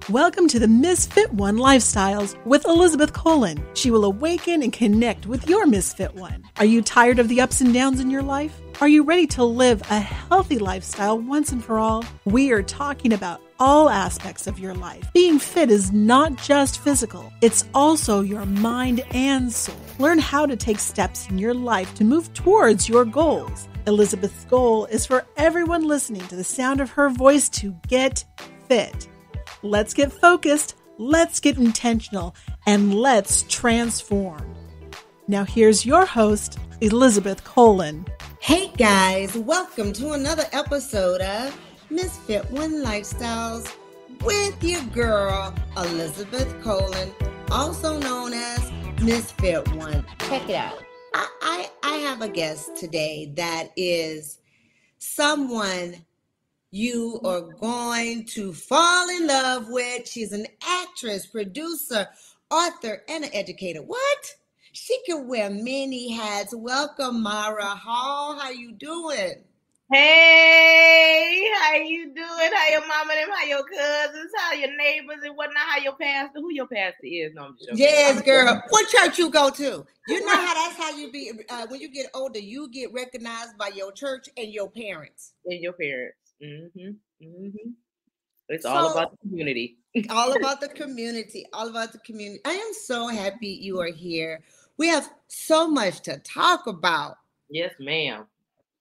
Welcome to the Misfit One Lifestyles with Elizabeth Colin. She will awaken and connect with your Misfit One. Are you tired of the ups and downs in your life? Are you ready to live a healthy lifestyle once and for all? We are talking about all aspects of your life. Being fit is not just physical, it's also your mind and soul. Learn how to take steps in your life to move towards your goals. Elizabeth's goal is for everyone listening to the sound of her voice to get fit. Let's get focused, let's get intentional, and let's transform. Now here's your host, Elizabeth Colin. Hey guys, welcome to another episode of Misfit One Lifestyles with your girl, Elizabeth Colin, also known as Misfit One. Check it out. I have a guest today that is someone you are going to fall in love with. She's an actress, producer, author, and an educator. What? She can wear many hats. Welcome, Mara Hall. How you doing? Hey, how you doing? How your mama and how your cousins, how your neighbors and whatnot, how your pastor, who your pastor is. No, I'm just joking. Yes, girl. What church you go to? You know how that's how you be, when you get older, you get recognized by your church and your parents. And your parents. It's all about the community. All about the community. All about the community. I am so happy you are here. We have so much to talk about. Yes, ma'am.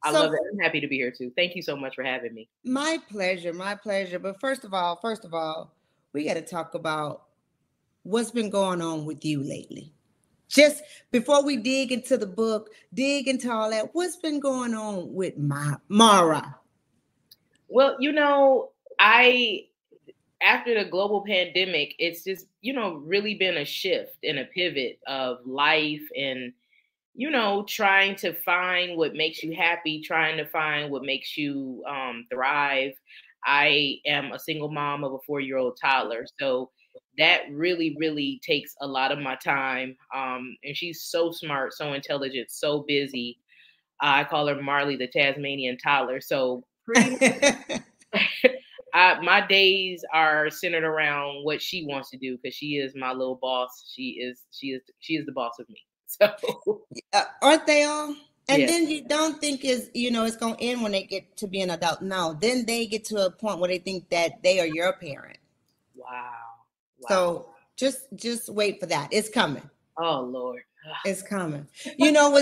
I love it. I'm happy to be here too. Thank you so much for having me. My pleasure. My pleasure. But first of all, we got to talk about what's been going on with you lately. Just before we dig into the book, dig into all that, what's been going on with Mara? Well, after the global pandemic, it's just, really been a shift and a pivot of life and, trying to find what makes you happy, trying to find what makes you thrive. I am a single mom of a 4-year-old toddler. So that really, really takes a lot of my time. And she's so smart, so intelligent, so busy. I call her Marley, the Tasmanian toddler. So pretty much my days are centered around what she wants to do because she is my little boss. She is the boss of me. So aren't they all? And yes. Then you don't think it's going to end when they get to be an adult. No, then they get to a point where they think that they are your parent. Wow. So just wait for that. It's coming. Oh Lord. It's coming.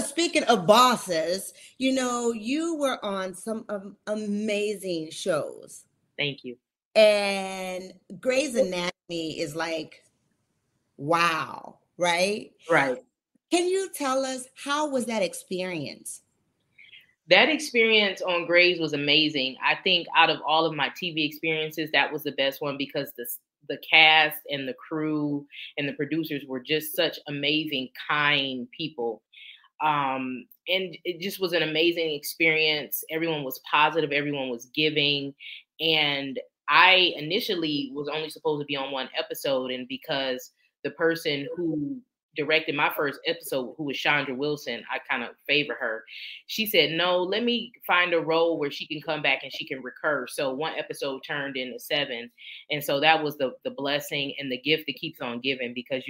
Speaking of bosses, you were on some amazing shows. Thank you. And Grey's Anatomy is like, wow, right? Right. Can you tell us, how was that experience? That experience on Grey's was amazing. I think out of all of my TV experiences, that was the best one because the cast and the crew and the producers were just such amazing, kind people. And it just was an amazing experience. Everyone was positive. Everyone was giving. And I initially was only supposed to be on one episode. And because the person who directed my first episode, who was Chandra Wilson, I kind of favor her. She said, no, let me find a role where she can come back and she can recur. So one episode turned into 7. And so that was the blessing and the gift that keeps on giving because,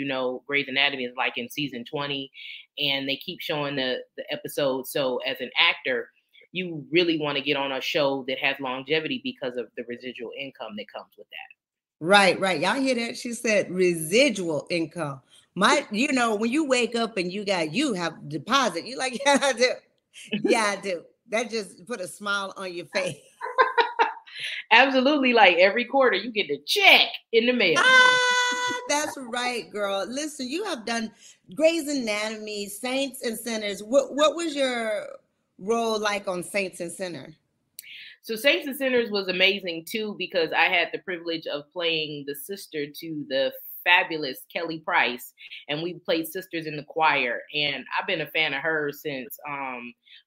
Grey's Anatomy is like in season 20 and they keep showing the episodes. So as an actor, you really want to get on a show that has longevity because of the residual income that comes with that. Right. Y'all hear that? She said residual income. When you wake up and you have deposit, you're like, yeah, I do. Yeah, I do. That just put a smile on your face. Absolutely. Like every quarter you get the check in the mail. That's right, girl. Listen, you have done Grey's Anatomy, Saints and Sinners. What was your role like on Saints and Sinners? So Saints and Sinners was amazing too, because I had the privilege of playing the sister to the fabulous Kelly Price, and we played sisters in the choir. And I've been a fan of her since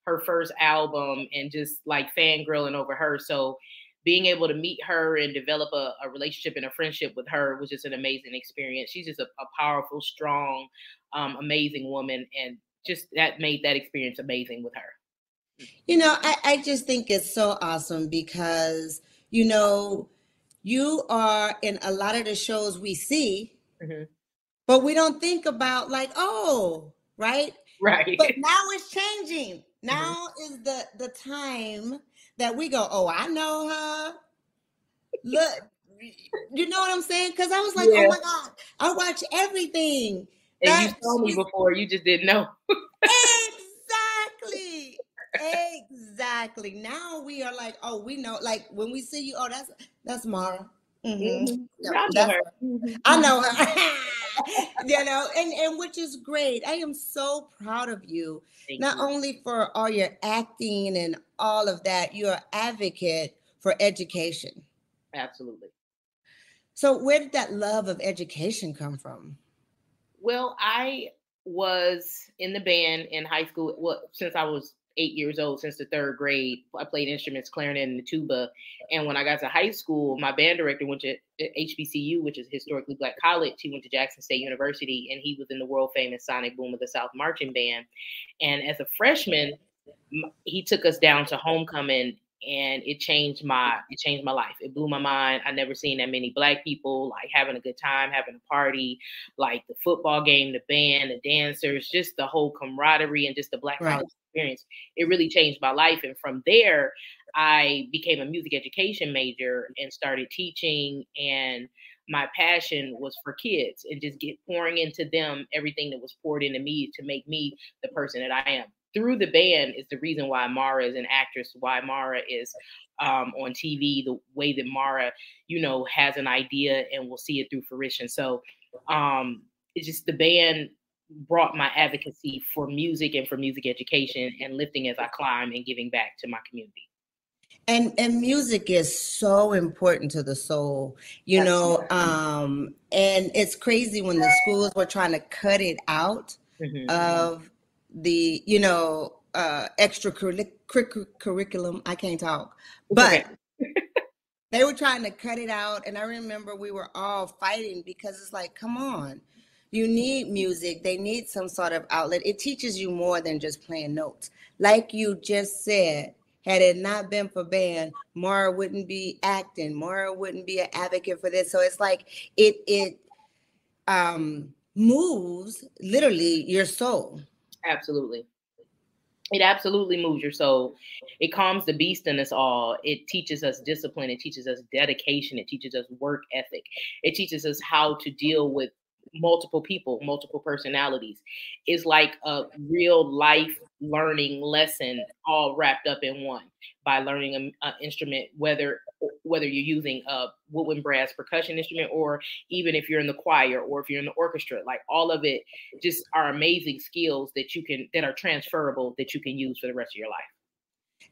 her first album, and just like fangirling over her. So being able to meet her and develop a relationship and a friendship with her was just an amazing experience. She's just a powerful, strong, amazing woman, and just that made that experience amazing with her. I just think it's so awesome because, You are in a lot of the shows we see, Mm-hmm. but we don't think about like, oh, right? Right. But now it's changing. Mm-hmm. Now is the time that we go, oh, I know her. Look, you know what I'm saying? Because I was like, oh Yeah. my God, I watch everything. And you That saw me she's before, you just didn't know. exactly. Exactly. Now we are like, oh, we know. Like when we see you, oh, that's Mara. Mm-hmm. Mm-hmm. Yep, I know that's her. her. Mm-hmm. I know her. You know, and which is great. I am so proud of you. Thank Not you. only for all your acting and all of that, you're an advocate for education. Absolutely. So where did that love of education come from? Well, I was in the band in high school. Well, since I was 8 years old, since the third grade, I played instruments, clarinet and the tuba. And when I got to high school, my band director went to HBCU, which is historically Black college. He went to Jackson State University, and he was in the world famous Sonic Boom of the South marching band. And as a freshman, he took us down to homecoming, and it changed my life. It blew my mind. I never seen that many Black people like having a good time, having a party, like the football game, the band, the dancers, just the whole camaraderie and just the Black Right. college experience. It really changed my life. And from there, I became a music education major and started teaching. And my passion was for kids and just pouring into them everything that was poured into me to make me the person that I am. Through the band is the reason why Mara is an actress, why Mara is on TV, the way that Mara, has an idea and will see it through fruition. So it's just the band brought my advocacy for music and for music education and lifting as I climb and giving back to my community. And music is so important to the soul, and it's crazy when the schools were trying to cut it out of the curriculum. I can't talk, but they were trying to cut it out, and I remember we were all fighting because it's like, come on, you need music. They need some sort of outlet. It teaches you more than just playing notes, like you just said. Had it not been for band, Mara wouldn't be acting. Mara wouldn't be an advocate for this. So it's like it moves literally your soul. Absolutely. It absolutely moves your soul. It calms the beast in us all. It teaches us discipline. It teaches us dedication. It teaches us work ethic. It teaches us how to deal with multiple people, multiple personalities. It's like a real life learning lesson all wrapped up in one by learning an instrument, whether you're using a woodwind brass percussion instrument, or even if you're in the choir or if you're in the orchestra. Like all of it just are amazing skills that are transferable, that you can use for the rest of your life.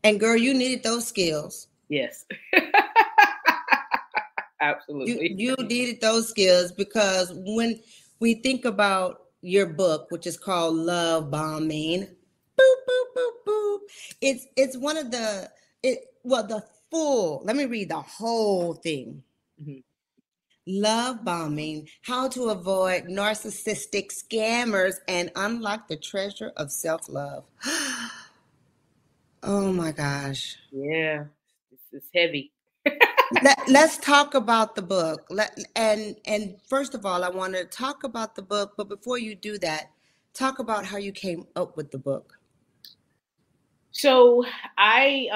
And girl, you needed those skills. Yes. Absolutely. You needed those skills, because when we think about your book, which is called Love Bombing, boop, boop, boop, boop. It's one of the full, let me read the whole thing. Mm-hmm. Love Bombing, how to avoid narcissistic scammers and unlock the treasure of self-love. Oh my gosh. Yeah, it's heavy. Let's talk about the book. And first of all, I want to talk about the book. But before you do that, talk about how you came up with the book. So I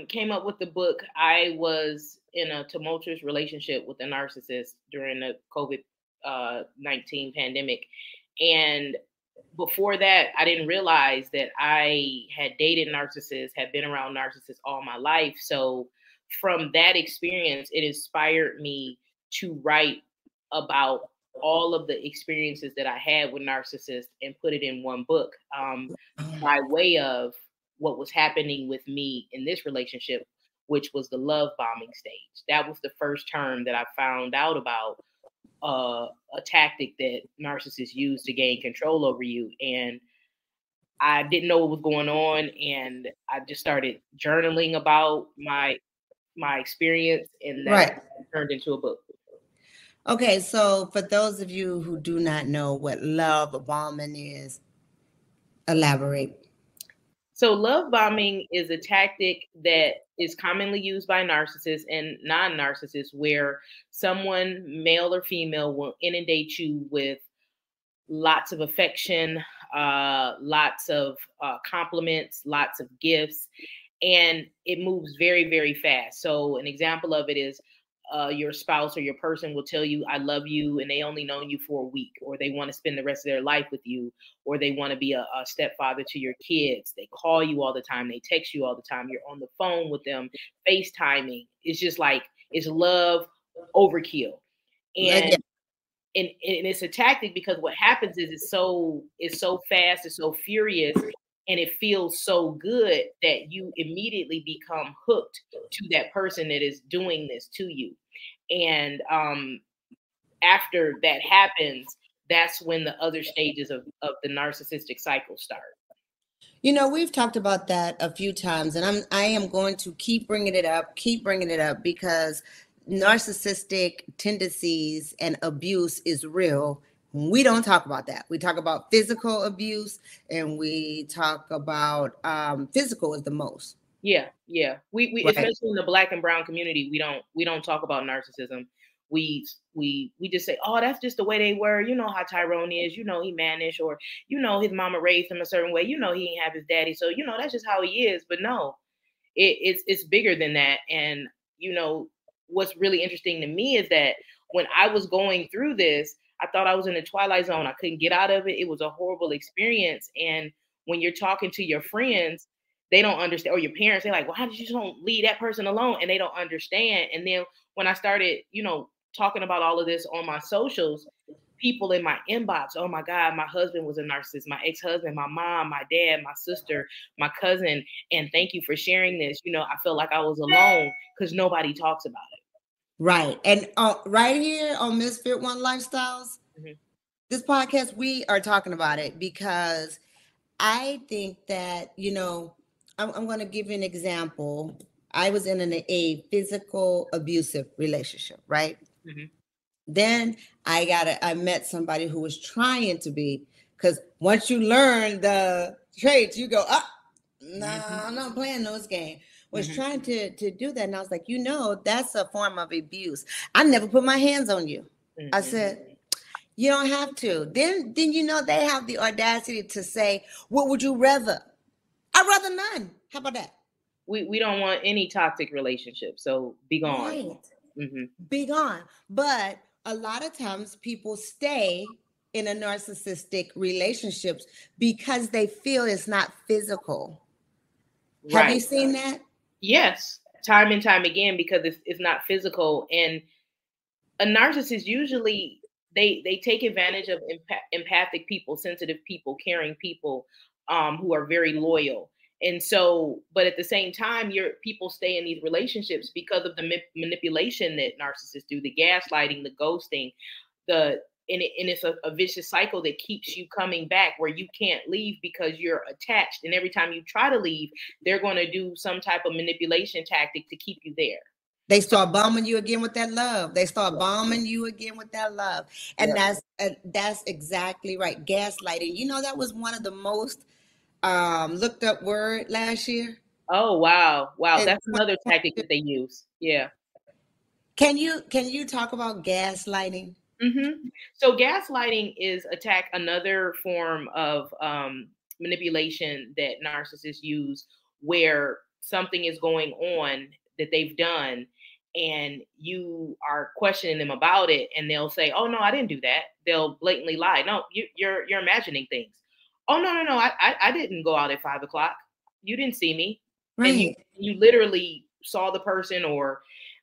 came up with the book. I was in a tumultuous relationship with a narcissist during the COVID-19 pandemic. And before that, I didn't realize that I had dated narcissists, had been around narcissists all my life. So from that experience, it inspired me to write about all of the experiences that I had with narcissists and put it in one book, by way of what was happening with me in this relationship, which was the love bombing stage. That was the first term that I found out about, a tactic that narcissists use to gain control over you. And I didn't know what was going on. And I just started journaling about my experience, and that turned into a book. Okay, so for those of you who do not know what love bombing is, elaborate. So love bombing is a tactic that is commonly used by narcissists and non-narcissists, where someone, male or female, will inundate you with lots of affection, lots of compliments, lots of gifts, and it moves very, very fast. So an example of it is your spouse or your person will tell you, I love you, and they only known you for a week, or they want to spend the rest of their life with you, or they want to be a stepfather to your kids. They call you all the time. They text you all the time. You're on the phone with them, FaceTiming. It's just like, it's love overkill. And and it's a tactic because what happens is it's so fast, it's so furious, and it feels so good that you immediately become hooked to that person that is doing this to you. And after that happens, that's when the other stages of the narcissistic cycle start. You know, we've talked about that a few times, and I am going to keep bringing it up because narcissistic tendencies and abuse is real. We don't talk about that. We talk about physical abuse, and we talk about physical is the most. Yeah. We right. Especially in the Black and brown community, we don't talk about narcissism. We just say, oh, that's just the way they were. You know how Tyrone is. You know he mannish, or you know his mama raised him a certain way. You know he ain't have his daddy, so you know that's just how he is. But no, it's bigger than that. And you know what's really interesting to me is that when I was going through this, I thought I was in the twilight zone. I couldn't get out of it. It was a horrible experience. And when you're talking to your friends, they don't understand, or your parents, they're like, well, how did you just don't leave that person alone? And they don't understand. And then when I started, talking about all of this on my socials, people in my inbox, oh my God, my husband was a narcissist, my ex-husband, my mom, my dad, my sister, my cousin. And thank you for sharing this. I felt like I was alone because nobody talks about it. Right. And right here on Misfit One Lifestyles, this podcast, we are talking about it because I think that, I'm going to give you an example. I was in a physical abusive relationship, right? Mm-hmm. Then I met somebody who was trying to be, because once you learn the traits, you go, I'm not playing those games. Was trying to do that. And I was like, that's a form of abuse. I never put my hands on you. I said, you don't have to. Then they have the audacity to say, what would you rather? I'd rather none. How about that? We don't want any toxic relationship. So be gone. Right. Mm-hmm. Be gone. But a lot of times people stay in a narcissistic relationships because they feel it's not physical. Right. Have you seen that? Yes, time and time again, because it's not physical. And a narcissist usually they take advantage of empathic people, sensitive people, caring people who are very loyal. And so, but at the same time, people stay in these relationships because of the manipulation that narcissists do, the gaslighting, the ghosting, and it's a vicious cycle that keeps you coming back, where you can't leave because you're attached. And every time you try to leave, they're going to do some type of manipulation tactic to keep you there. They start bombing you again with that love. And that's exactly right. Gaslighting. That was one of the most looked up word last year. Oh, wow. That's another tactic that they use. Yeah. Can you talk about gaslighting? Mm-hmm. So gaslighting is another form of manipulation that narcissists use, where something is going on that they've done and you are questioning them about it, and they'll say, oh no, I didn't do that. They'll blatantly lie. No, you're imagining things. Oh no, I didn't go out at 5 o'clock. You didn't see me. Right. And you literally saw the person,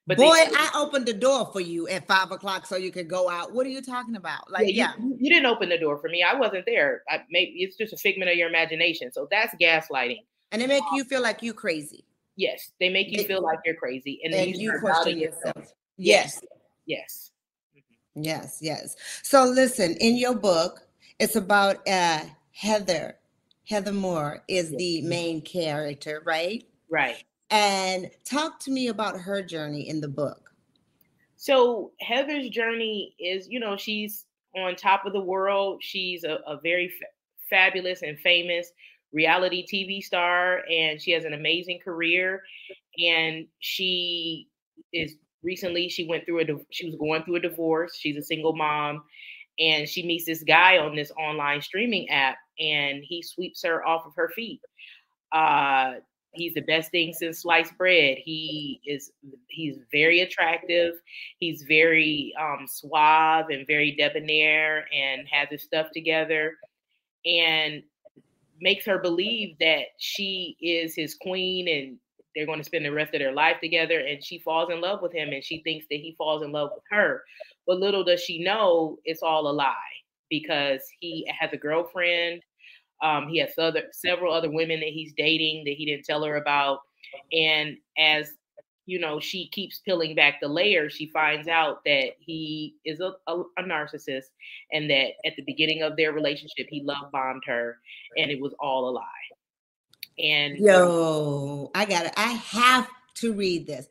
but I opened the door for you at 5 o'clock so you could go out. What are you talking about? You didn't open the door for me. I wasn't there. Maybe it's just a figment of your imagination. So that's gaslighting. And they make you feel like you crazy. Yes, they make you feel like you're crazy, and then you question yourself. Yes. Mm-hmm. Yes. So listen, in your book, it's about Heather. Heather Moore is the main character, right? Right. And talk to me about her journey in the book. So Heather's journey is, she's on top of the world. She's a very fabulous and famous reality TV star, and she has an amazing career. And she is recently she was going through a divorce. She's a single mom, and she meets this guy on this online streaming app, and he sweeps her off of her feet. He's the best thing since sliced bread. He's very attractive. He's very suave and very debonair, and has his stuff together, and makes her believe that she is his queen and they're going to spend the rest of their life together. And she falls in love with him, and she thinks that he falls in love with her. But little does she know, it's all a lie, because he has a girlfriend. He has several other women that he's dating that he didn't tell her about. And as she keeps peeling back the layers, she finds out that he is a narcissist, and that at the beginning of their relationship, he love bombed her, and it was all a lie. And I got it. I have to read this.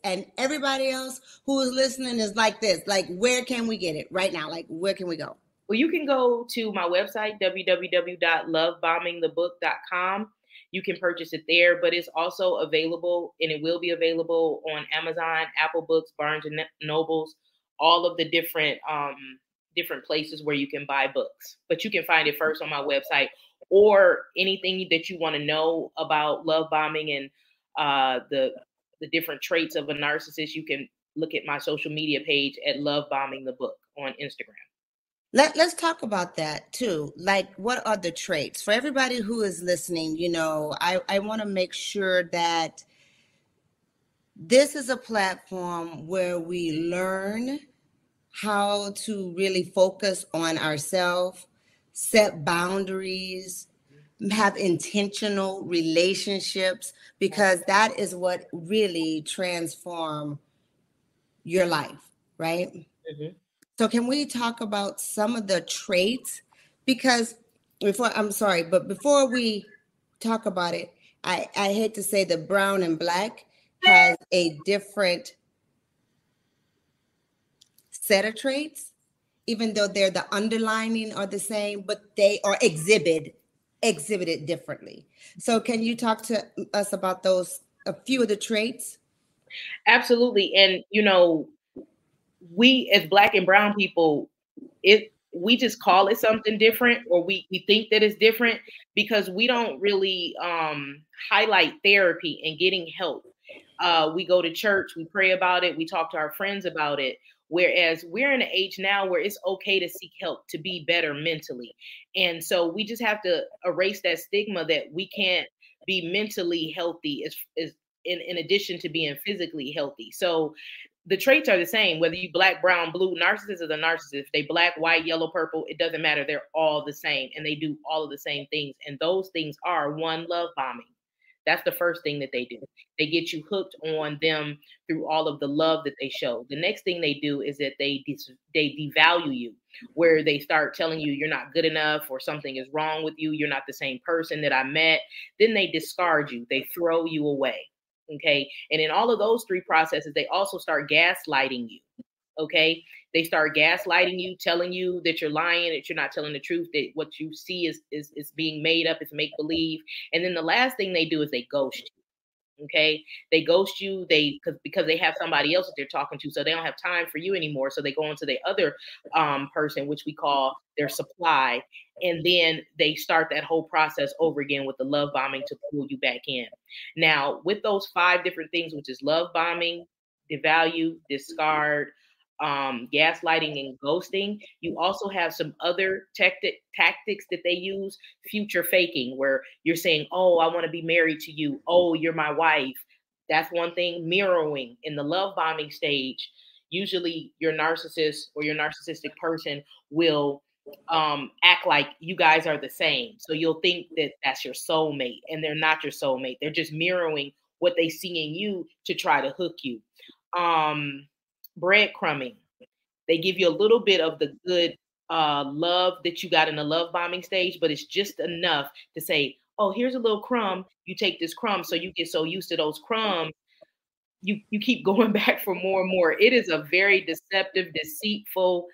And everybody else who is listening is like this. Like, where can we get it right now? Like, where can we go? Well, you can go to my website, www.lovebombingthebook.com. You can purchase it there, but it's also available, and it will be available on Amazon, Apple Books, Barnes and Nobles, all of the different places where you can buy books. But you can find it first on my website, or anything that you want to know about love bombing and the different traits of a narcissist. You can look at my social media page at Love Bombing the Book on Instagram. Let's talk about that too. Like, what are the traits for everybody who is listening? I want to make sure that this is a platform where we learn how to really focus on ourselves, set boundaries, have intentional relationships, because that is what really transforms your life, right? Mm-hmm. So can we talk about some of the traits? Because before we talk about it, I hate to say that brown and black has a different set of traits, even though they're the underlining are the same, but they are exhibited differently. So can you talk to us about a few of the traits? Absolutely. And, we as Black and brown people, we just call it something different, or we think that it's different because we don't really highlight therapy and getting help. We go to church, we pray about it, we talk to our friends about it. Whereas we're in an age now where it's okay to seek help to be better mentally. And so we just have to erase that stigma that we can't be mentally healthy in addition to being physically healthy. So the traits are the same, whether you Black, brown, blue. Narcissist is a narcissist. They Black, white, yellow, purple, it doesn't matter. They're all the same, and they do all of the same things. And those things are, one, love bombing. That's the first thing that they do. They get you hooked on them through all of the love that they show. The next thing they do is that they devalue you, where they start telling you you're not good enough, or something is wrong with you. You're not the same person that I met. Then they discard you. They throw you away. Okay. And in all of those three processes, they also start gaslighting you. Okay. They start gaslighting you, telling you that you're lying, that you're not telling the truth, that what you see is being made up, it's make believe. And then the last thing they do is they ghost you. Okay. They ghost you because they have somebody else that they're talking to. So they don't have time for you anymore. So they go into the other person, which we call their supply. And then they start that whole process over again with the love bombing to pull you back in. Now, with those 5 different things, which is love bombing, devalue, discard, gaslighting, and ghosting, you also have some other tactics that they use. Future faking, where you're saying, oh, I want to be married to you. Oh, you're my wife. That's one thing. Mirroring in the love bombing stage, usually your narcissist or your narcissistic person will act like you guys are the same. So you'll think that that's your soulmate, and they're not your soulmate. They're just mirroring what they see in you to try to hook you. Breadcrumbing. They give you a little bit of the good love that you got in the love bombing stage, but it's just enough to say, oh, here's a little crumb. You take this crumb. So you get so used to those crumbs, you keep going back for more and more. It is a very deceptive, deceitful,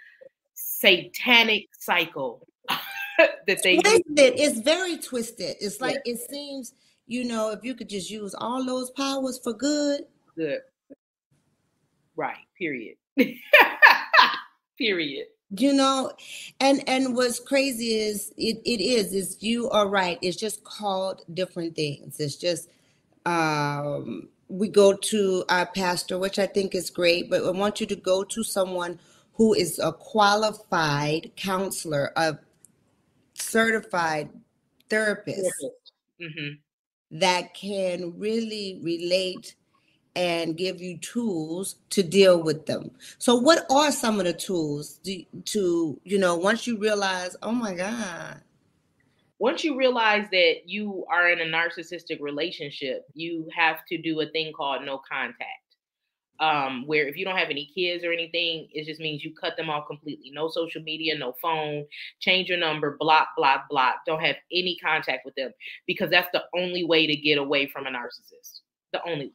satanic cycle. that they twisted. It's very twisted. It's like it seems, if you could just use all those powers for good. Good. Right. Period. Period. And what's crazy is is you are right. It's just called different things. It's just we go to our pastor, which I think is great, but I want you to go to someone who is a qualified counselor, a certified therapist that can really relate and give you tools to deal with them. So what are some of the tools to once you realize, oh my God. Once you realize that you are in a narcissistic relationship, you have to do a thing called no contact. Where if you don't have any kids or anything, it just means you cut them off completely. No social media, no phone, change your number, block, block, block. Don't have any contact with them, because that's the only way to get away from a narcissist. The only way.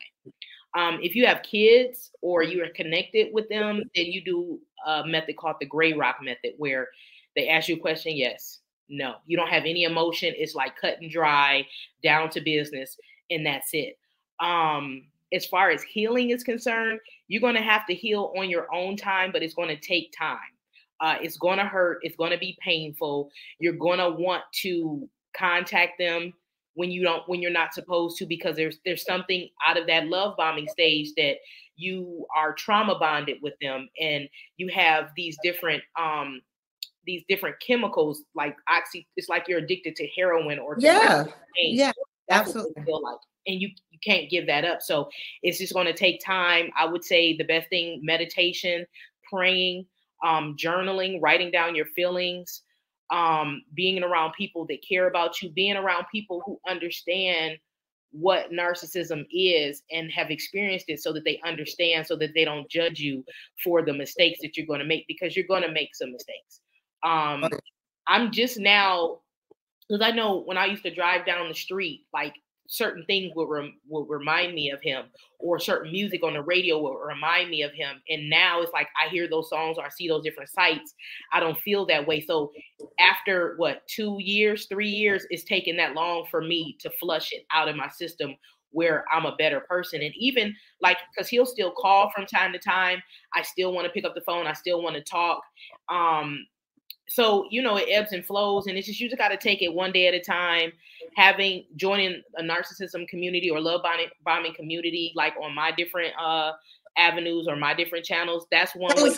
If you have kids or you are connected with them, then you do a method called the gray rock method, where they ask you a question, yes, no. You don't have any emotion. It's like cut and dry, down to business, and that's it. As far as healing is concerned, you're going to have to heal on your own time, but it's going to take time. It's going to hurt. It's going to be painful. You're going to want to contact them when you're not supposed to, because there's something out of that love bombing stage that you are trauma bonded with them, and you have these different chemicals like it's like you're addicted to heroin or yeah, that's absolutely. what you feel like, and you can't give that up. So it's just going to take time. I would say the best thing: meditation, praying, journaling, writing down your feelings. Being around people that care about you, being around people who understand what narcissism is and have experienced it, so that they understand, so that they don't judge you for the mistakes that you're going to make, because you're going to make some mistakes. I'm just now, because I know when I used to drive down the street, like certain things would remind me of him, or certain music on the radio will remind me of him. And now it's like I hear those songs or I see those different sites, I don't feel that way. So after 2 years, 3 years, it's taken that long for me to flush it out of my system, where I'm a better person. And even like, because he'll still call from time to time, I still want to pick up the phone, I still want to talk. So, it ebbs and flows, and it's just, you just got to take it one day at a time. Joining a narcissism community or love bombing community, like on my different avenues or my different channels. That's one way.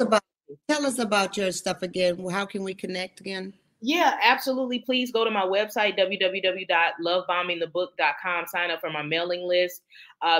Tell us about your stuff again. How can we connect again? Yeah, absolutely. Please go to my website, www.lovebombingthebook.com. Sign up for my mailing list,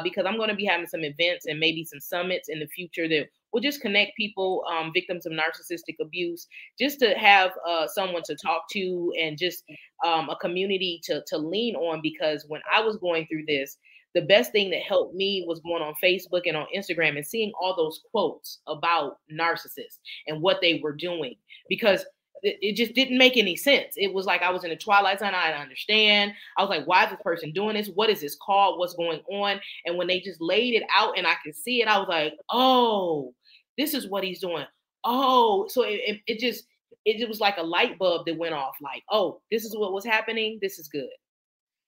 because I'm going to be having some events and maybe some summits in the future that will just connect people, victims of narcissistic abuse, just to have someone to talk to, and just a community to lean on. Because when I was going through this, the best thing that helped me was going on Facebook and on Instagram and seeing all those quotes about narcissists and what they were doing, because it just didn't make any sense. It was like I was in a twilight zone. I didn't understand. I was like, why is this person doing this? What is this called? What's going on? And when they just laid it out and I could see it, I was like, oh, this is what he's doing. Oh, so it was like a light bulb that went off, like, oh, this is what was happening. This is good.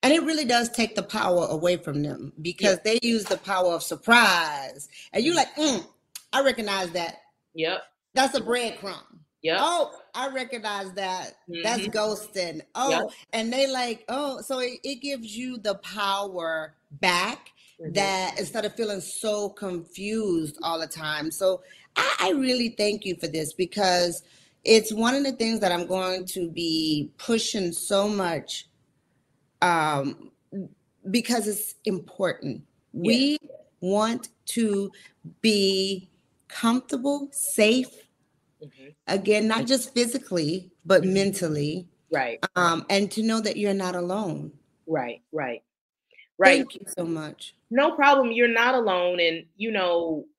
And it really does take the power away from them, because they use the power of surprise. And you're like, I recognize that. Yep. That's a breadcrumb. Yep. Oh, I recognize that. That's ghosting. Oh, yep. And they like, so it gives you the power back, that instead of feeling so confused all the time. So I really thank you for this, because it's one of the things that I'm going to be pushing so much, because it's important. We want to be comfortable, safe, again, not just physically, but mentally. Right. And to know that you're not alone. Right. Thank you so much. No problem. You're not alone. And,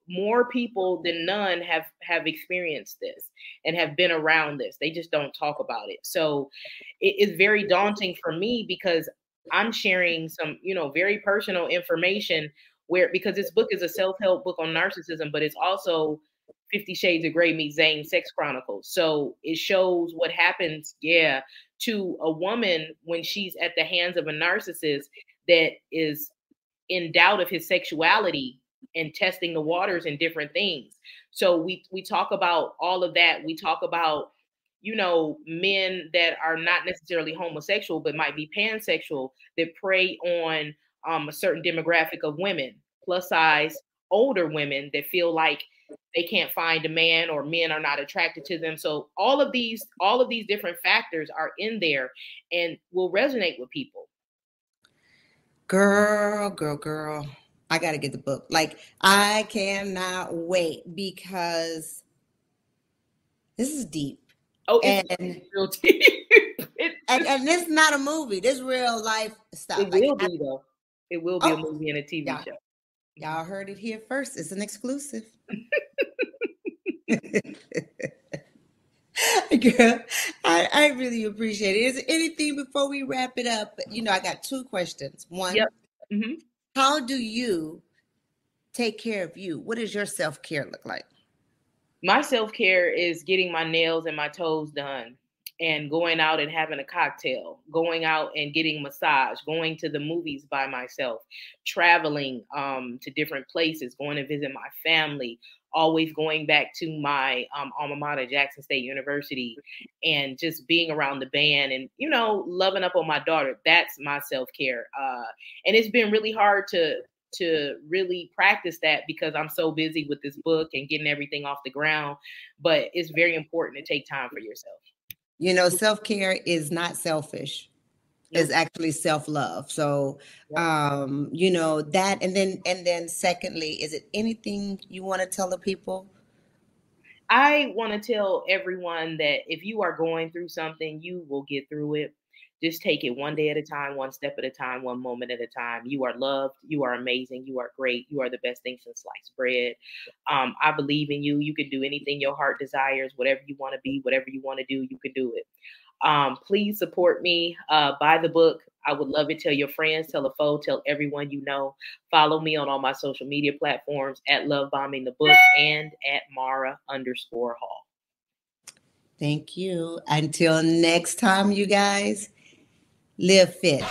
more people than none have experienced this and have been around this. They just don't talk about it. So it's very daunting for me, because I'm sharing some, very personal information, because this book is a self-help book on narcissism, but it's also 50 Shades of Grey meets Zane Sex Chronicles. So it shows what happens, to a woman when she's at the hands of a narcissist that is in doubt of his sexuality and testing the waters and different things. So we talk about all of that. We talk about, men that are not necessarily homosexual, but might be pansexual, that prey on a certain demographic of women, plus size, older women that feel like they can't find a man or men are not attracted to them. So all of these different factors are in there and will resonate with people. Girl. I got to get the book. Like, I cannot wait because this is deep. Oh, it's real deep. and this is not a movie. This is real life stuff. It will be, though. It will be a movie and a TV show. Y'all heard it here first. It's an exclusive. Girl, I really appreciate it. Is there anything before we wrap it up? I got 2 questions. One, how do you take care of you? What does your self-care look like? My self-care is getting my nails and my toes done and going out and having a cocktail, going out and getting massage, going to the movies by myself, traveling to different places, going to visit my family, always going back to my alma mater, Jackson State University, and just being around the band and, loving up on my daughter. That's my self-care. And it's been really hard to really practice that because I'm so busy with this book and getting everything off the ground. But it's very important to take time for yourself. Self-care is not selfish. It's actually self-love. So, that, and then secondly, is it anything you want to tell the people? I want to tell everyone that if you are going through something, you will get through it. Just take it one day at a time, one step at a time, one moment at a time. You are loved. You are amazing. You are great. You are the best thing since sliced bread. I believe in you. You can do anything your heart desires, whatever you want to be, whatever you want to do, you can do it. Please support me. Buy the book. I would love it. Tell your friends, tell a foe, tell everyone you know. Follow me on all my social media platforms at Love Bombing the Book and at Mara_Hall. Thank you. Until next time, you guys. Live fit.